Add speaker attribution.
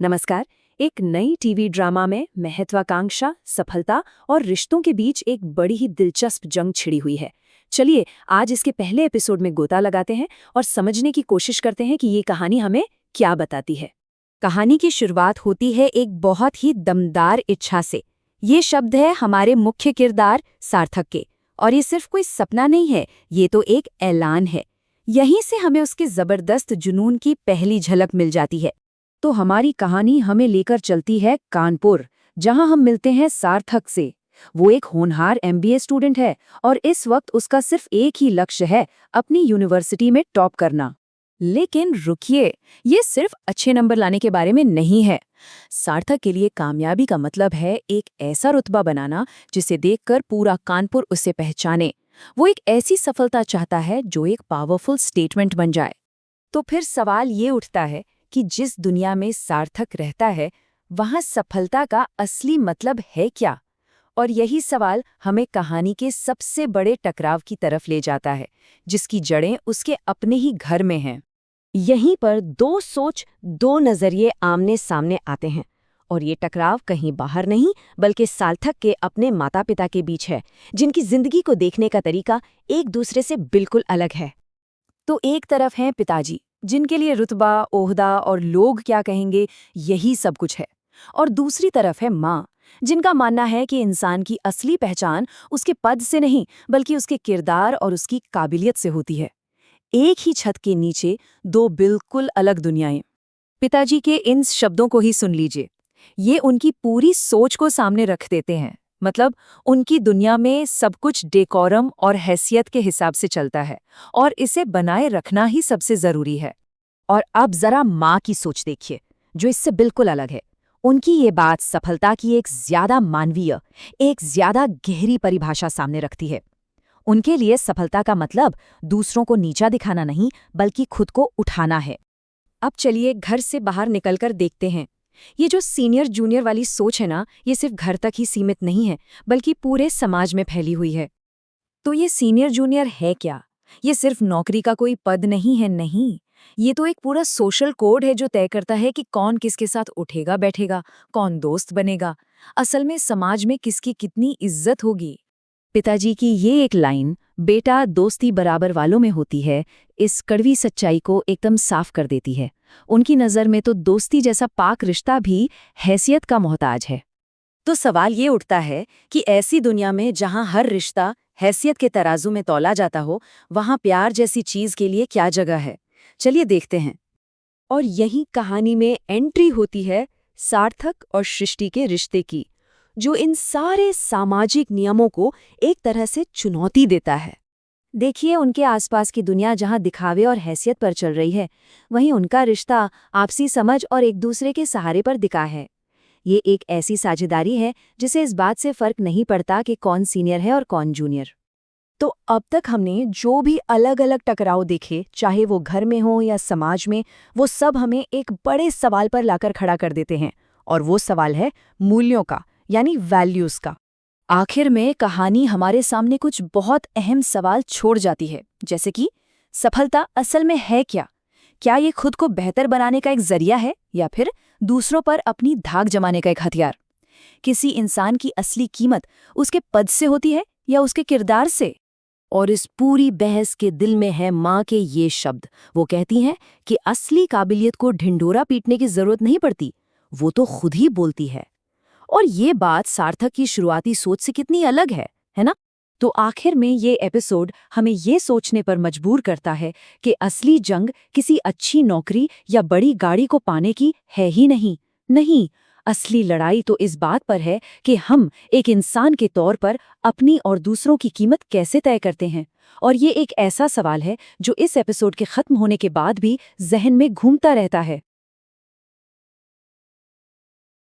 Speaker 1: नमस्कार। एक नई टीवी ड्रामा में महत्वाकांक्षा, सफलता और रिश्तों के बीच एक बड़ी ही दिलचस्प जंग छिड़ी हुई है। चलिए आज इसके पहले एपिसोड में गोता लगाते हैं और समझने की कोशिश करते हैं कि ये कहानी हमें क्या बताती है।
Speaker 2: कहानी की शुरुआत होती है एक बहुत ही दमदार इच्छा से। ये शब्द है हमारे मुख्य किरदार सार्थक के, और ये सिर्फ कोई सपना नहीं है, ये तो एक ऐलान है। यहीं से हमें उसके जबरदस्त जुनून की पहली झलक मिल जाती है।
Speaker 1: तो हमारी कहानी हमें लेकर चलती है कानपुर, जहां हम मिलते हैं सार्थक से। वो एक होनहार MBA स्टूडेंट है और इस वक्त उसका सिर्फ एक ही लक्ष्य है, अपनी यूनिवर्सिटी में टॉप करना।
Speaker 2: लेकिन रुकिए, ये सिर्फ अच्छे नंबर लाने के बारे में नहीं है। सार्थक के लिए कामयाबी का मतलब है एक ऐसा रुतबा बनाना जिसे देखकर पूरा कानपुर उसे पहचाने। वो एक ऐसी सफलता चाहता है जो एक पावरफुल स्टेटमेंट बन जाए। तो फिर सवाल ये उठता है कि जिस दुनिया में सार्थक रहता है, वहां सफलता का असली मतलब है क्या? और यही सवाल हमें कहानी के सबसे बड़े टकराव की तरफ ले जाता है, जिसकी जड़ें उसके अपने ही घर में हैं। यहीं पर दो सोच, दो नजरिए आमने सामने आते हैं, और ये टकराव कहीं बाहर नहीं बल्कि सार्थक के अपने माता पिता के बीच है, जिनकी जिंदगी को देखने का तरीका एक दूसरे से बिल्कुल अलग है। तो एक तरफ हैं पिताजी, जिनके लिए रुतबा, ओहदा और लोग क्या कहेंगे यही सब कुछ है, और दूसरी तरफ है माँ, जिनका मानना है कि इंसान की असली पहचान उसके पद से नहीं बल्कि उसके किरदार और उसकी काबिलियत से होती है। एक ही छत के नीचे दो बिल्कुल अलग दुनियाएं। पिताजी के इन शब्दों को ही सुन लीजिए। ये उनकी पूरी सोच को सामने रख देते हैं। मतलब उनकी दुनिया में सब कुछ डेकोरम और हैसियत के हिसाब से चलता है, और इसे बनाए रखना ही सबसे जरूरी है। और अब जरा माँ की सोच देखिए, जो इससे बिल्कुल अलग है। उनकी ये बात सफलता की एक ज्यादा मानवीय, एक ज्यादा गहरी परिभाषा सामने रखती है। उनके लिए सफलता का मतलब दूसरों को नीचा दिखाना नहीं बल्कि खुद को उठाना है। अब चलिए घर से बाहर निकलकर देखते हैं। ये जो सीनियर जूनियर वाली सोच है ना, ये सिर्फ घर तक ही सीमित नहीं है बल्कि पूरे समाज में फैली हुई है। तो ये सीनियर जूनियर है क्या? ये सिर्फ नौकरी का कोई पद नहीं है, नहीं। ये तो एक पूरा सोशल कोड है जो तय करता है कि कौन किसके साथ उठेगा बैठेगा, कौन दोस्त बनेगा, असल में समाज में किसकी कितनी इज्जत होगी। पिताजी की ये एक लाइन, बेटा दोस्ती बराबर वालों में होती है, इस कड़वी सच्चाई को एकदम साफ कर देती है। उनकी नज़र में तो दोस्ती जैसा पाक रिश्ता भी हैसियत का मोहताज है। तो सवाल ये उठता है कि ऐसी दुनिया में जहां हर रिश्ता हैसियत के तराजू में तौला जाता हो, वहां प्यार जैसी चीज के लिए क्या जगह है? चलिए देखते हैं। और यही कहानी में एंट्री होती है सार्थक और सृष्टि के रिश्ते की, जो इन सारे सामाजिक नियमों को एक तरह से चुनौती देता है। देखिए उनके आसपास की दुनिया जहां दिखावे और हैसियत पर चल रही है, वहीं उनका रिश्ता आपसी समझ और एक दूसरे के सहारे पर दिखा है। ये एक ऐसी साझेदारी है जिसे इस बात से फर्क नहीं पड़ता कि कौन सीनियर है और कौन जूनियर। तो अब तक हमने जो भी अलग अलग टकराव देखे, चाहे वो घर में हो या समाज में, वो सब हमें एक बड़े सवाल पर लाकर खड़ा कर देते हैं, और वो सवाल है मूल्यों का, यानी वैल्यूज का। आखिर में कहानी हमारे सामने कुछ बहुत अहम सवाल छोड़ जाती है, जैसे कि सफलता असल में है क्या? क्या ये खुद को बेहतर बनाने का एक जरिया है या फिर दूसरों पर अपनी धाक जमाने का एक हथियार? किसी इंसान की असली कीमत उसके पद से होती है या उसके किरदार से? और इस पूरी बहस के दिल में है माँ के ये शब्द। वो कहती हैं कि असली काबिलियत को ढिंढोरा पीटने की जरूरत नहीं पड़ती, वो तो खुद ही बोलती है। और ये बात सार्थक की शुरुआती सोच से कितनी अलग है ना? तो आखिर में ये एपिसोड हमें ये सोचने पर मजबूर करता है कि असली जंग किसी अच्छी नौकरी या बड़ी गाड़ी को पाने की है ही नहीं, असली लड़ाई तो इस बात पर है कि हम एक इंसान के तौर पर अपनी और दूसरों की कीमत कैसे तय करते हैं। और ये एक ऐसा सवाल है जो इस एपिसोड के खत्म होने के बाद भी जहन में घूमता रहता है।